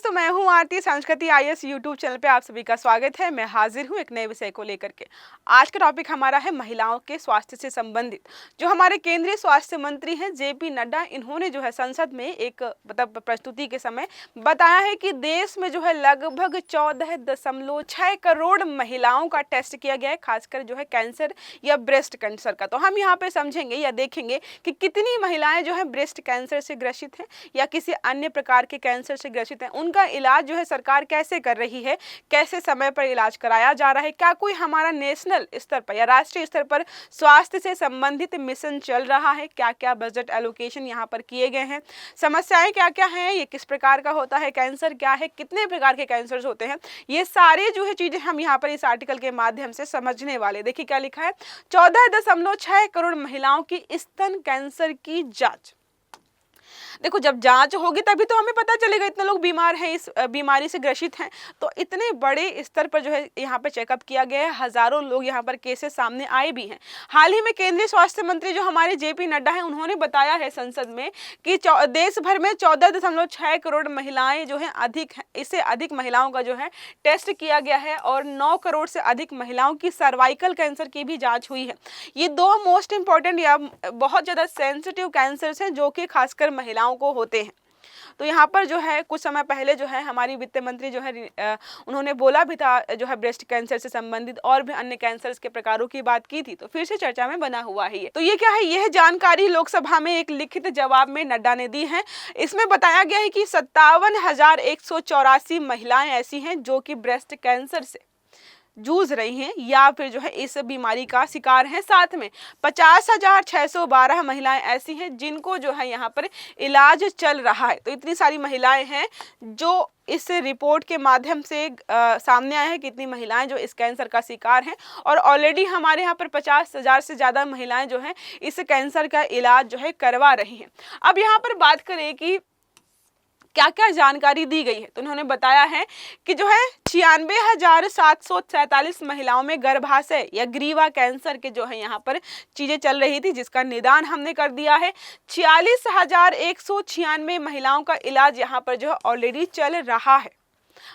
दोस्तों, मैं हूं आरती। संस्कृति आईएएस यूट्यूब चैनल पे आप सभी का स्वागत है। मैं हाजिर हूं एक नए विषय को लेकर के। आज का टॉपिक हमारा है महिलाओं के स्वास्थ्य से संबंधित। जो हमारे केंद्रीय स्वास्थ्य मंत्री हैं जेपी नड्डा, इन्होंने जो है संसद में एक प्रस्तुति के समय बताया है कि देश में जो है लगभग 14.6 करोड़ महिलाओं का टेस्ट किया गया है, खासकर जो है कैंसर या ब्रेस्ट कैंसर का। तो हम यहाँ पे समझेंगे या देखेंगे कि कितनी महिलाएं जो है ब्रेस्ट कैंसर से ग्रसित हैं या किसी अन्य प्रकार के कैंसर से ग्रसित हैं, उनका इलाज जो है सरकार कैसे कर रही है, कैसे समय पर इलाज कराया जा रहा है, क्या कोई हमारा नेशनल स्तर पर या राष्ट्रीय स्तर पर स्वास्थ्य से संबंधित मिशन चल रहा है, क्या क्या बजट एलोकेशन यहाँ पर किए गए हैं, समस्याएं क्या क्या हैं, ये किस प्रकार का होता है, कैंसर क्या है, कितने प्रकार के कैंसर होते हैं, ये सारी जो है चीजें हम यहाँ पर इस आर्टिकल के माध्यम से समझने वाले। देखिए क्या लिखा है, 14.6 करोड़ महिलाओं की स्तन कैंसर की जांच। देखो, जब जांच होगी तभी तो हमें पता चलेगा इतने लोग बीमार हैं, इस बीमारी से ग्रसित हैं। तो इतने बड़े स्तर पर जो है यहाँ पे चेकअप किया गया है, हजारों लोग यहाँ पर केसेस सामने आए भी हैं। हाल ही में केंद्रीय स्वास्थ्य मंत्री जो हमारे जेपी नड्डा हैं, उन्होंने बताया है संसद में कि देश भर में 14.6 करोड़ महिलाएं जो है इससे अधिक महिलाओं का जो है टेस्ट किया गया है और 9 करोड़ से अधिक महिलाओं की सर्वाइकल कैंसर की भी जाँच हुई है। ये दो मोस्ट इंपॉर्टेंट या बहुत ज़्यादा सेंसिटिव कैंसर्स हैं जो कि खासकर महिलाओं को होते हैं। तो यहाँ पर जो है कुछ समय पहले जो है हमारी वित्त मंत्री जो है उन्होंने बोला भी था जो है ब्रेस्ट कैंसर से संबंधित और भी अन्य कैंसर्स के प्रकारों की बात की थी, तो फिर से चर्चा में बना हुआ है ये। तो ये क्या है, यह जानकारी लोकसभा में एक लिखित जवाब में नड्डा ने दी है। इसमें बताया गया है कि 57,184 महिलाएं ऐसी हैं जो कि ब्रेस्ट कैंसर से जूझ रही हैं या फिर जो है इस बीमारी का शिकार हैं। साथ में 50,612 महिलाएं ऐसी हैं जिनको जो है यहाँ पर इलाज चल रहा है। तो इतनी सारी महिलाएं हैं जो इस रिपोर्ट के माध्यम से सामने आए हैं, कितनी महिलाएं जो इस कैंसर का शिकार हैं और ऑलरेडी हमारे यहाँ पर 50,000 से ज़्यादा महिलाएं जो हैं इस कैंसर का इलाज जो है करवा रही हैं। अब यहाँ पर बात करें कि क्या क्या जानकारी दी गई है, तो उन्होंने बताया है कि जो है 96,747 महिलाओं में गर्भाशय या ग्रीवा कैंसर के जो है यहाँ पर चीजें चल रही थी, जिसका निदान हमने कर दिया है। 46,196 महिलाओं का इलाज यहाँ पर जो है ऑलरेडी चल रहा है,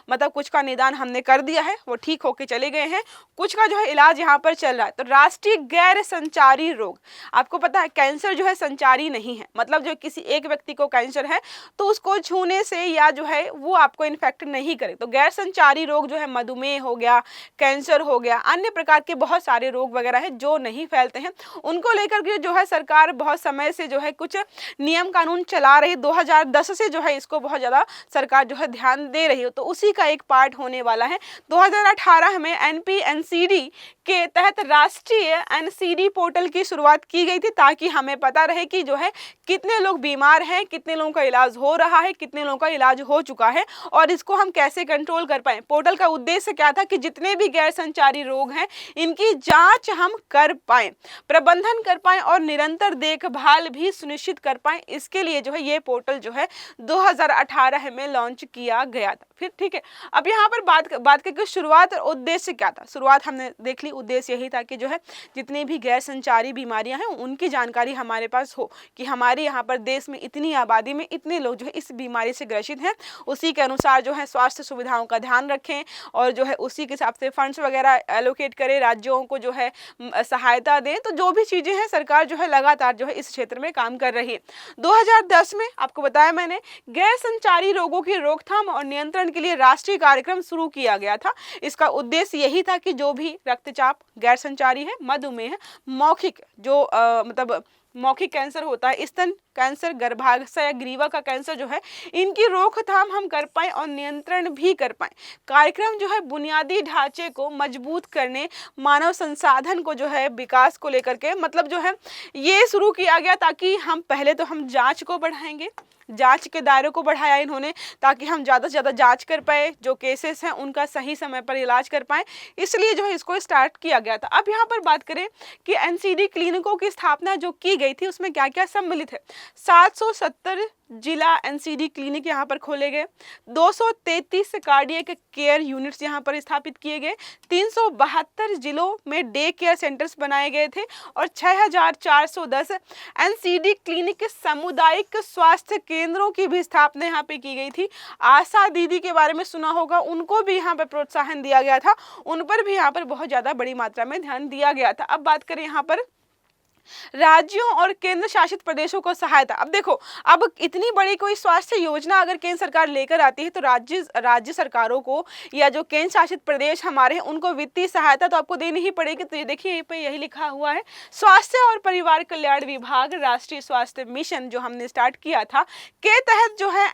मतलब कुछ का निदान हमने कर दिया है, वो ठीक होके चले गए हैं, कुछ का जो है इलाज यहाँ पर चल रहा है। तो राष्ट्रीय गैर संचारी रोग, आपको पता है कैंसर जो है संचारी नहीं है, मतलब जो किसी एक व्यक्ति को कैंसर है तो उसको छूने से या जो है वो आपको इन्फेक्ट नहीं करे। तो गैर संचारी रोग जो है मधुमेह हो गया, कैंसर हो गया, अन्य प्रकार के बहुत सारे रोग वगैरह है जो नहीं फैलते हैं, उनको लेकर के जो है सरकार बहुत समय से जो है कुछ नियम कानून चला रही। 2010 से जो है इसको बहुत ज़्यादा सरकार जो है ध्यान दे रही हो, तो उसी का एक पार्ट होने वाला है। 2018 में एनपीएनसीडी के तहत राष्ट्रीय एनसीडी पोर्टल की शुरुआत की गई थी ताकि हमें पता रहे कि जो है कितने लोग बीमार हैं, कितने लोगों का इलाज हो रहा है, कितने लोगों का इलाज हो चुका है और इसको हम कैसे कंट्रोल कर पाएं। पोर्टल का उद्देश्य क्या था कि जितने भी गैर संचारी रोग हैं इनकी जांच हम कर पाएं, प्रबंधन कर पाएं और निरंतर देखभाल भी सुनिश्चित कर पाएं। इसके लिए जो है ये पोर्टल जो है 2018 में लॉन्च किया गया था। फिर ठीक है, अब यहाँ पर बात करके शुरुआत और उद्देश्य क्या था। शुरुआत हमने देख ली, उद्देश्य यही था कि जो है जितनी भी गैर संचारी बीमारियां हैं उनकी जानकारी हमारे पास हो कि हमारे यहाँ पर देश में इतनी आबादी में इतने लोग जो है इस बीमारी से ग्रसित हैं, उसी के अनुसार जो है स्वास्थ्य सुविधाओं का ध्यान रखें और जो है उसी के हिसाब से फंड्स वगैरह एलोकेट करें, राज्यों को जो है सहायता दें। तो जो भी चीज़ें हैं सरकार जो है लगातार जो है इस क्षेत्र में काम कर रही है। 2010 में आपको बताया मैंने गैर संचारी रोगों की रोकथाम और नियंत्रण के लिए राष्ट्रीय कार्यक्रम शुरू किया गया था। इसका उद्देश्य यही था कि जो भी रक्तचाप, गैर संचारी है, मधुमेह, मौखिक जो मतलब मौखिक कैंसर होता है, स्तन कैंसर, गर्भाशय, ग्रीवा का कैंसर जो है, इनकी रोकथाम हम कर पाएं और नियंत्रण भी कर पाएं। कार्यक्रम जो है बुनियादी ढांचे को मजबूत करने, मानव संसाधन को जो है विकास को लेकर के मतलब जो है ये शुरू किया गया ताकि हम पहले तो हम जांच को बढ़ाएंगे, जांच के दायरे को बढ़ाया इन्होंने ताकि हम ज़्यादा से ज़्यादा जांच कर पाए, जो केसेस हैं उनका सही समय पर इलाज कर पाएँ, इसलिए जो है इसको स्टार्ट किया गया था। अब यहाँ पर बात करें कि एनसीडी क्लिनिकों की स्थापना जो की गई थी उसमें क्या क्या सम्मिलित है। 770 जिला एनसीडी क्लिनिक यहाँ पर खोले गए, 233 कार्डियक केयर यूनिट्स यहाँ पर स्थापित किए गए, 372 जिलों में डे केयर सेंटर्स बनाए गए थे और 6410 एनसीडी क्लिनिक के सामुदायिक स्वास्थ्य केंद्रों की भी स्थापना यहाँ पे की गई थी। आशा दीदी के बारे में सुना होगा, उनको भी यहाँ पर प्रोत्साहन दिया गया था, उन पर भी यहाँ पर बहुत ज़्यादा बड़ी मात्रा में ध्यान दिया गया था। अब बात करें यहाँ पर राज्यों और केंद्र शासित प्रदेशों को सहायता। अब देखो, अब इतनी बड़ी कोई स्वास्थ्य योजना अगर केंद्र सरकार लेकर आती है तो राज्य सरकारों को या जो केंद्र शासित प्रदेश हमारे हैं उनको वित्तीय सहायता तो आपको देनी ही पड़ेगी। तो ये देखिए यहीं पे यही लिखा हुआ है, स्वास्थ्य और परिवार कल्याण विभाग राष्ट्रीय स्वास्थ्य मिशन जो हमने स्टार्ट किया था के तहत जो है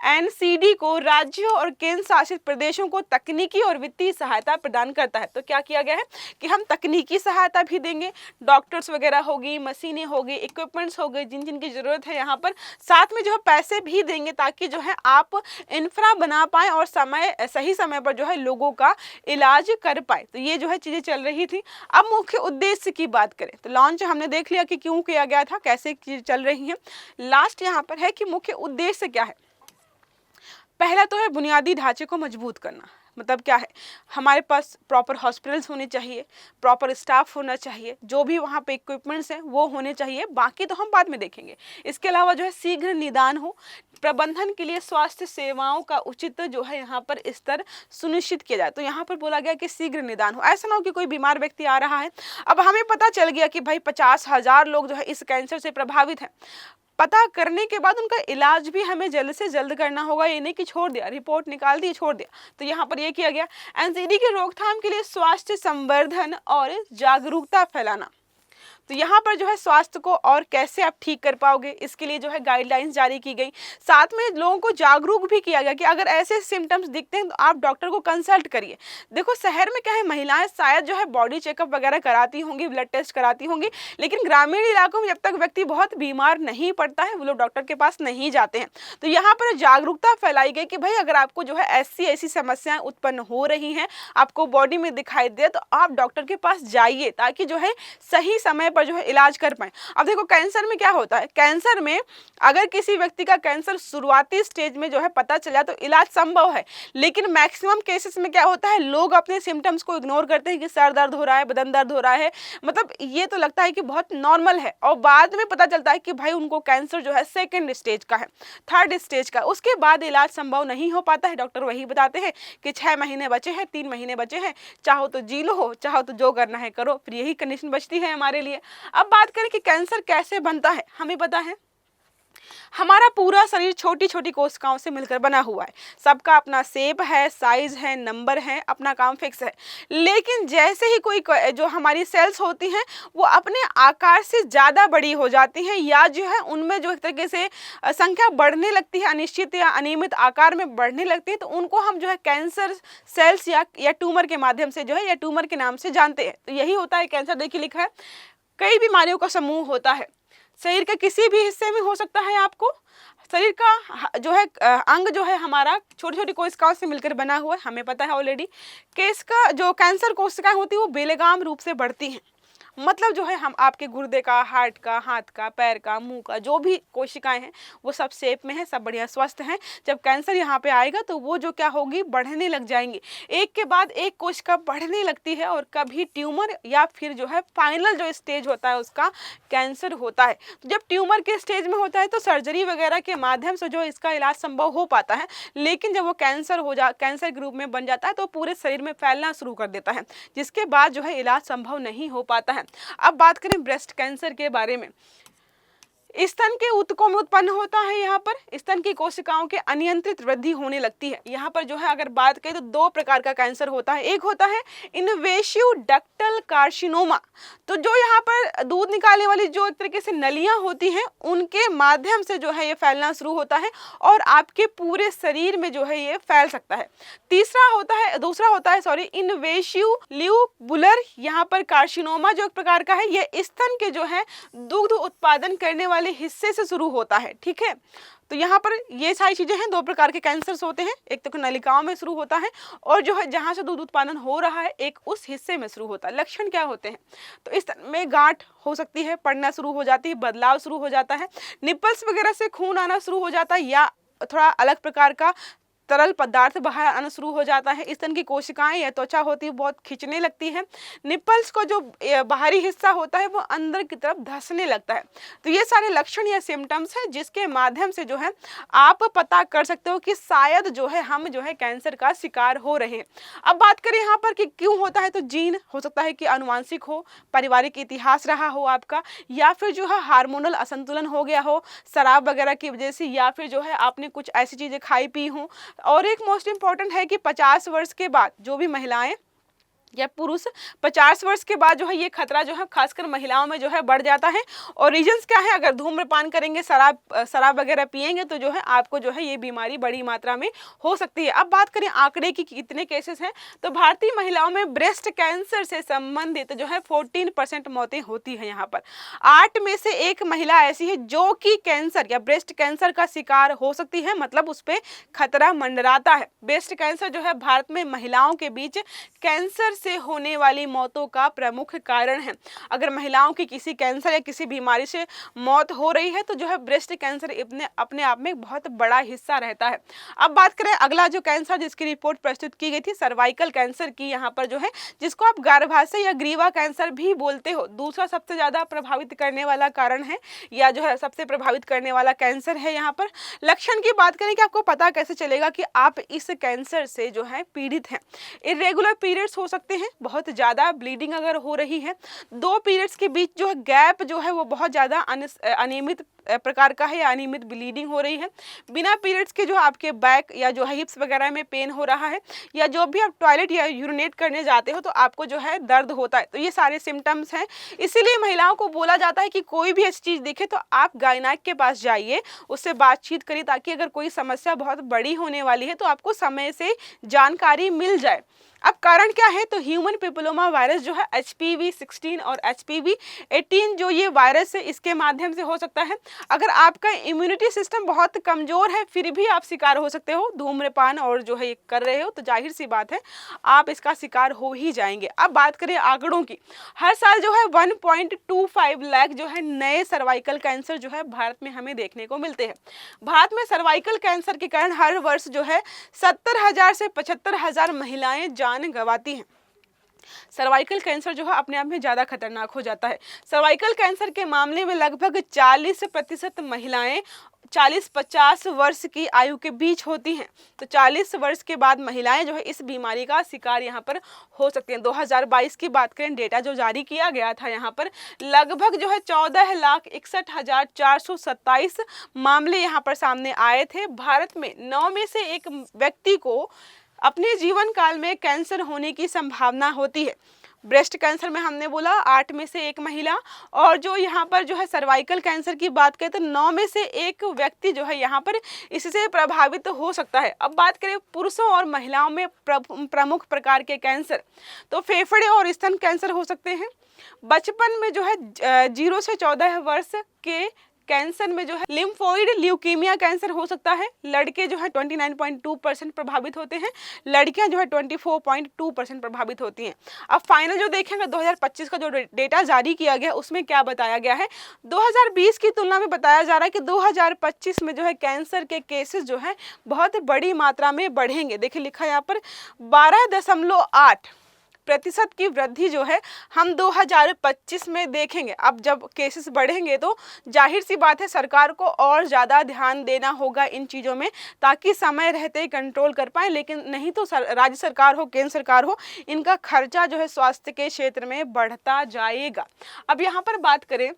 एनसीडी को राज्यों और केंद्र शासित प्रदेशों को तकनीकी और वित्तीय सहायता प्रदान करता है। तो क्या किया गया है कि हम तकनीकी सहायता भी देंगे, डॉक्टर्स वगैरह होगी, मशीनें होगी, इक्विपमेंट्स हो गए जिन जिन की जरूरत है यहाँ पर, साथ में जो है पैसे भी देंगे ताकि जो है आप इंफ्रा बना पाए और सही समय पर जो है लोगों का इलाज कर पाए। तो ये जो है चीजें चल रही थी। अब मुख्य उद्देश्य की बात करें तो लॉन्च हमने देख लिया कि क्यों किया गया था, कैसे चीजें चल रही हैं। लास्ट यहाँ पर है कि मुख्य उद्देश्य क्या है। पहला तो है बुनियादी ढांचे को मजबूत करना। मतलब क्या है, हमारे पास प्रॉपर हॉस्पिटल्स होने चाहिए, प्रॉपर स्टाफ होना चाहिए, जो भी वहाँ पे इक्विपमेंट्स हैं वो होने चाहिए, बाकी तो हम बाद में देखेंगे। इसके अलावा जो है शीघ्र निदान हो, प्रबंधन के लिए स्वास्थ्य सेवाओं का उचित जो है यहाँ पर स्तर सुनिश्चित किया जाए। तो यहाँ पर बोला गया कि शीघ्र निदान हो, ऐसा ना हो कि कोई बीमार व्यक्ति आ रहा है, अब हमें पता चल गया कि भाई 50,000 लोग जो है इस कैंसर से प्रभावित हैं, पता करने के बाद उनका इलाज भी हमें जल्द से जल्द करना होगा, ये नहीं कि छोड़ दिया, रिपोर्ट निकाल दी छोड़ दिया। तो यहाँ पर ये किया गया एनसीडी की रोकथाम के लिए स्वास्थ्य संवर्धन और जागरूकता फैलाना। तो यहाँ पर जो है स्वास्थ्य को और कैसे आप ठीक कर पाओगे, इसके लिए जो है गाइडलाइंस जारी की गई, साथ में लोगों को जागरूक भी किया गया कि अगर ऐसे सिम्टम्स दिखते हैं तो आप डॉक्टर को कंसल्ट करिए। देखो शहर में क्या है, महिलाएं शायद जो है बॉडी चेकअप वगैरह कराती होंगी, ब्लड टेस्ट कराती होंगी, लेकिन ग्रामीण इलाकों में जब तक व्यक्ति बहुत बीमार नहीं पड़ता है वो लोग डॉक्टर के पास नहीं जाते हैं। तो यहाँ पर जागरूकता फैलाई गई कि भाई अगर आपको जो है ऐसी समस्याएं उत्पन्न हो रही हैं, आपको बॉडी में दिखाई दे, तो आप डॉक्टर के पास जाइए ताकि जो है सही समय पर जो है इलाज कर पाए। अब देखो कैंसर में क्या होता है, कैंसर में अगर किसी व्यक्ति का कैंसर शुरुआती स्टेज में जो है पता चला तो इलाज संभव है, लेकिन मैक्सिमम केसेस में क्या होता है, लोग अपने सिम्टम्स को इग्नोर करते हैं कि सर दर्द हो रहा है, बदन दर्द हो रहा है, मतलब ये तो लगता है कि बहुत नॉर्मल है, और बाद में पता चलता है कि भाई उनको कैंसर जो है सेकेंड स्टेज का है, थर्ड स्टेज का, उसके बाद इलाज संभव नहीं हो पाता है। डॉक्टर वही बताते हैं कि 6 महीने बचे हैं, 3 महीने बचे हैं, चाहो तो जी लो, चाहो तो जो करना है करो, फिर यही कंडीशन बचती है हमारे लिए। अब बात करें कि कैंसर कैसे बनता है, हमें पता है हमारा पूरा शरीर छोटी छोटी कोशिकाओं से मिलकर बना हुआ है, सबका अपना शेप है, साइज है, नंबर है, अपना काम फिक्स है, लेकिन जैसे ही कोई जो हमारी सेल्स होती हैं वो अपने आकार से ज़्यादा बड़ी हो जाती हैं या जो है उनमें जो एक तरीके से संख्या बढ़ने लगती है, अनिश्चित या अनियमित आकार में बढ़ने लगती है, तो उनको हम जो है कैंसर सेल्स या ट्यूमर के माध्यम से जो है या ट्यूमर के नाम से जानते हैं। तो यही होता है कैंसर। देखिए लिखा है कई बीमारियों का समूह होता है, शरीर के किसी भी हिस्से में हो सकता है, आपको शरीर का जो है अंग जो है हमारा छोटी छोटी कोशिकाओं से मिलकर बना हुआ है, हमें पता है ऑलरेडी कि इसका जो कैंसर कोशिकाएं होती है वो बेलगाम रूप से बढ़ती हैं। मतलब जो है हम आपके गुर्दे का, हार्ट का, हाथ का, पैर का, मुंह का जो भी कोशिकाएं हैं वो सब शेप में है, सब बढ़िया स्वस्थ हैं। जब कैंसर यहाँ पे आएगा तो वो जो क्या होगी, बढ़ने लग जाएंगी, एक के बाद एक कोशिका बढ़ने लगती है और कभी ट्यूमर या फिर जो है फाइनल जो स्टेज होता है उसका कैंसर होता है। तो जब ट्यूमर के स्टेज में होता है तो सर्जरी वगैरह के माध्यम से जो इसका इलाज संभव हो पाता है, लेकिन जब वो कैंसर के रूप में बन जाता है तो पूरे शरीर में फैलना शुरू कर देता है, जिसके बाद जो है इलाज संभव नहीं हो पाता है। अब बात करें ब्रेस्ट कैंसर के बारे में, स्तन के ऊतकों में उत्पन्न होता है, यहाँ पर स्तन की कोशिकाओं के अनियंत्रित वृद्धि होने लगती है। यहाँ पर जो है अगर बात करें तो 2 प्रकार का कैंसर होता है, एक होता है इन्वेसिव डक्टल कार्सिनोमा, तो जो यहाँ पर दूध निकालने वाली जो एक तरीके से नलियां होती हैं उनके माध्यम से जो है ये फैलना शुरू होता है और आपके पूरे शरीर में जो है ये फैल सकता है। दूसरा होता है इन्वेसिव ल्यूबुलर यहाँ पर कार्सिनोमा जो एक प्रकार का है, ये स्तन के जो है दुग्ध उत्पादन करने वाले वाले हिस्से से शुरू होता है, ठीक है। तो यहाँ पर ये सारी चीजें हैं, 2 प्रकार के कैंसर्स होते हैं, एक तो नलिकाओं में शुरू होता है और जो है जहाँ से दूध उत्पादन हो रहा है एक उस हिस्से में शुरू होता है। लक्षण क्या होते हैं, तो इस तरह में गांठ हो सकती है, पड़ना शुरू हो जाती है, बदलाव शुरू हो जाता है, निपल्स वगैरह से खून आना शुरू हो जाता है या थोड़ा अलग प्रकार का तरल पदार्थ बाहर आना शुरू हो जाता है। स्तन की कोशिकाएं या त्वचा होती है बहुत खिंचने लगती है, निपल्स को जो बाहरी हिस्सा होता है वो अंदर की तरफ धंसने लगता है। तो ये सारे लक्षण या सिम्टम्स हैं जिसके माध्यम से जो है आप पता कर सकते हो कि शायद जो है हम जो है कैंसर का शिकार हो रहे हैं। अब बात करें यहाँ पर कि क्यों होता है, तो जीन हो सकता है कि आनुवांशिक हो, पारिवारिक इतिहास रहा हो आपका, या फिर जो है हार्मोनल असंतुलन हो गया हो शराब वगैरह की वजह से, या फिर जो है आपने कुछ ऐसी चीजें खाई पी हो। और एक मोस्ट इंपॉर्टेंट है कि 50 वर्ष के बाद जो भी महिलाएं या पुरुष 50 वर्ष के बाद जो है ये खतरा जो है खासकर महिलाओं में जो है बढ़ जाता है। और रीजंस क्या है, अगर धूम्रपान करेंगे, शराब वगैरह पिएंगे तो जो है आपको जो है ये बीमारी बड़ी मात्रा में हो सकती है। अब बात करें आंकड़े की कितने केसेस हैं, तो भारतीय महिलाओं में ब्रेस्ट कैंसर से संबंधित जो है 14% मौतें होती है। यहाँ पर 8 में से 1 महिला ऐसी है जो कि कैंसर या ब्रेस्ट कैंसर का शिकार हो सकती है, मतलब उस पर खतरा मंडराता है। ब्रेस्ट कैंसर जो है भारत में महिलाओं के बीच कैंसर से होने वाली मौतों का प्रमुख कारण है। अगर महिलाओं की किसी कैंसर या किसी बीमारी से मौत हो रही है तो जो है ब्रेस्ट कैंसर अपने आप में बहुत बड़ा हिस्सा रहता है। अब बात करें अगला जो कैंसर जिसकी रिपोर्ट प्रस्तुत की गई थी सर्वाइकल कैंसर की, यहाँ पर जो है जिसको आप गर्भाशय या ग्रीवा कैंसर भी बोलते हो, दूसरा सबसे ज्यादा प्रभावित करने वाला कारण है या जो है सबसे प्रभावित करने वाला कैंसर है। यहाँ पर लक्षण की बात करें कि आपको पता कैसे चलेगा कि आप इस कैंसर से जो है पीड़ित हैं। इरेगुलर पीरियड्स हो सकते हैं, बहुत ज्यादा ब्लीडिंग अगर हो रही है, 2 पीरियड्स के बीच जो है गैप जो है वो बहुत ज्यादा अनियमित प्रकार का है या अनियमित ब्लीडिंग हो रही है, बिना पीरियड्स के जो आपके बैक या जो है हिप्स वगैरह में पेन हो रहा है, या जो भी आप टॉयलेट या यूरिनेट करने जाते हो तो आपको जो है दर्द होता है। तो ये सारे सिम्टम्स हैं, इसीलिए महिलाओं को बोला जाता है कि कोई भी ऐसी चीज दिखे तो आप गायनेक के पास जाइए, उससे बातचीत करिए ताकि अगर कोई समस्या बहुत बड़ी होने वाली है तो आपको समय से जानकारी मिल जाए। अब कारण क्या है, तो ह्यूमन पेपिलोमा वायरस जो है HPV 16 और HPV 18 जो ये वायरस है इसके माध्यम से हो सकता है। अगर आपका इम्यूनिटी सिस्टम बहुत कमजोर है फिर भी आप शिकार हो सकते हो, धूम्रपान और जो है ये कर रहे हो तो जाहिर सी बात है आप इसका शिकार हो ही जाएंगे। अब बात करें आंकड़ों की, हर साल जो है 1.25 लाख जो है नए सर्वाइकल कैंसर जो है भारत में हमें देखने को मिलते हैं। भारत में सर्वाइकल कैंसर के कारण हर वर्ष जो है 70,000 से 75,000 महिलाएं जान गंवाती हैं। सर्वाइकल कैंसर जो है अपने आप में ज्यादा खतरनाक हो जाता है। सर्वाइकल कैंसर के मामले में लगभग 40% महिलाएं 40-50 वर्ष की आयु के बीच होती हैं। तो 40 वर्ष के बाद महिलाएं जो है इस बीमारी का शिकार यहाँ पर हो सकती हैं। 2022 की बात करें, डेटा जो जारी किया गया था यहाँ पर लगभग जो है 14,61,427 मामले यहाँ पर सामने आए थे। भारत में 9 में से 1 व्यक्ति को अपने जीवन काल में कैंसर होने की संभावना होती है। ब्रेस्ट कैंसर में हमने बोला 8 में से 1 महिला, और जो यहाँ पर जो है सर्वाइकल कैंसर की बात करें तो 9 में से 1 व्यक्ति जो है यहाँ पर इससे प्रभावित हो सकता है। अब बात करें पुरुषों और महिलाओं में प्रमुख प्रकार के कैंसर, तो फेफड़े और स्तन कैंसर हो सकते हैं। बचपन में जो है 0 से 14 वर्ष के कैंसर में जो है लिम्फोइड ल्यूकीमिया कैंसर हो सकता है। लड़के जो है 29.2% प्रभावित होते हैं, लड़कियां जो है 24.2% प्रभावित होती हैं। अब फाइनल जो देखेंगे 2025 का जो डेटा जारी किया गया उसमें क्या बताया गया है, 2020 की तुलना में बताया जा रहा है कि 2025 में जो है कैंसर के केसेस जो है बहुत बड़ी मात्रा में बढ़ेंगे। देखिए लिखा है यहाँ पर 12.8% की वृद्धि जो है हम 2025 में देखेंगे। अब जब केसेस बढ़ेंगे तो जाहिर सी बात है सरकार को और ज़्यादा ध्यान देना होगा इन चीज़ों में ताकि समय रहते ही कंट्रोल कर पाए, लेकिन नहीं तो राज्य सरकार हो केंद्र सरकार हो इनका खर्चा जो है स्वास्थ्य के क्षेत्र में बढ़ता जाएगा। अब यहाँ पर बात करें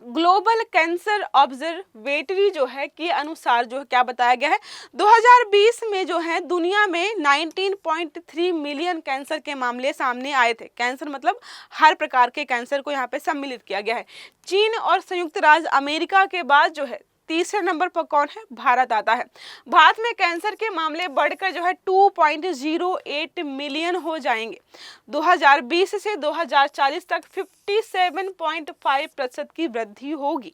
ग्लोबल कैंसर ऑब्जर्वेटरी जो है के अनुसार जो है क्या बताया गया है, 2020 में जो है दुनिया में 19.3 मिलियन कैंसर के मामले सामने आए थे। कैंसर मतलब हर प्रकार के कैंसर को यहाँ पे सम्मिलित किया गया है। चीन और संयुक्त राज्य अमेरिका के बाद जो है तीसरे नंबर पर कौन है, भारत आता है। भारत में कैंसर के मामले बढ़कर जो है 2.08 मिलियन हो जाएंगे। 2020 से 2040 तक 57.5% की वृद्धि होगी।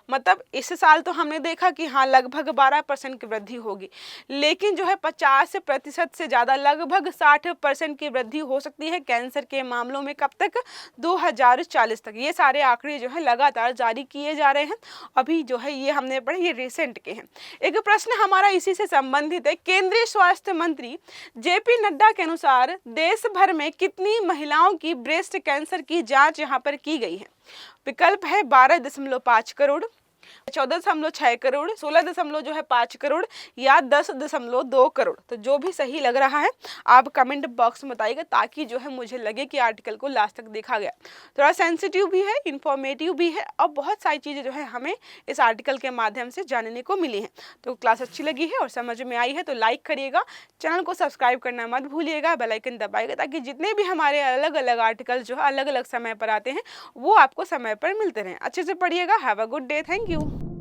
मतलब इस साल तो हमने देखा कि हाँ लगभग 12% की वृद्धि होगी, लेकिन जो है 50% से ज़्यादा लगभग 60% की वृद्धि हो सकती है कैंसर के मामलों में। कब तक? 2040 तक। ये सारे आंकड़े जो है लगातार जारी किए जा रहे हैं। अभी जो है ये हमने पढ़े, ये रिसेंट के हैं। एक प्रश्न हमारा इसी से संबंधित है। केंद्रीय स्वास्थ्य मंत्री जेपी नड्डा के अनुसार देश भर में कितनी महिलाओं की ब्रेस्ट कैंसर की जांच यहाँ पर की गई है? विकल्प है 12.5 करोड़, 14.6 करोड़, 16.5 करोड़ या 10.2 करोड़। तो जो भी सही लग रहा है आप कमेंट बॉक्स में बताइएगा, ताकि जो है मुझे लगे कि आर्टिकल को लास्ट तक देखा गया। थोड़ा सेंसिटिव भी है, इंफॉर्मेटिव भी है और बहुत सारी चीज़ें जो है हमें इस आर्टिकल के माध्यम से जानने को मिली हैं। तो क्लास अच्छी लगी है और समझ में आई है तो लाइक करिएगा, चैनल को सब्सक्राइब करना मत भूलिएगा, बेल आइकन दबाइएगा, ताकि जितने भी हमारे अलग अलग आर्टिकल जो है अलग अलग समय पर आते हैं वो आपको समय पर मिलते रहें। अच्छे से पढ़िएगा। Have a good day. Thank you.